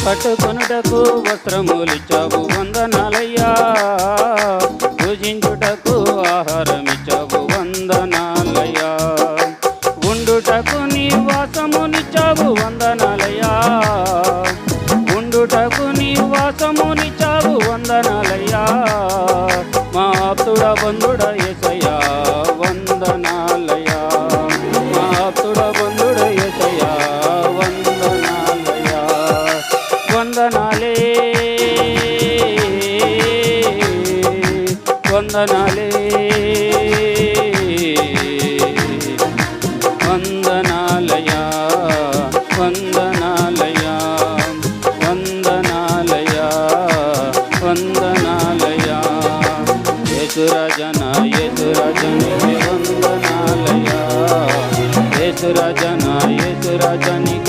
కట్టుకొనుటకు వస్త్రములిచ్చావు వందనాలయ్యా, పూజించుటకు ఆహారమిచ్చావు వందనాలయ్యా, ఉండుటకు నీ వాసమునిచ్చావు వందనాలయ్యా, ఉండుటకు నీ వాసమునిచ్చావు వందనాలయ్యా, మా ఆప్తుడ బంధుడ యేసయ్యా వందనాలయ్యా, మా ఆప్తుడ బంధుడ యేసయ్యా వందనాలయ్యా, వందనాలే వందనాలే వందనాలయా వందనాలయా వందనాలయా వందనాలయా, యేసురాజన యేసురాజనికి వందనాలయా, యేసురాజన యేసురాజనికి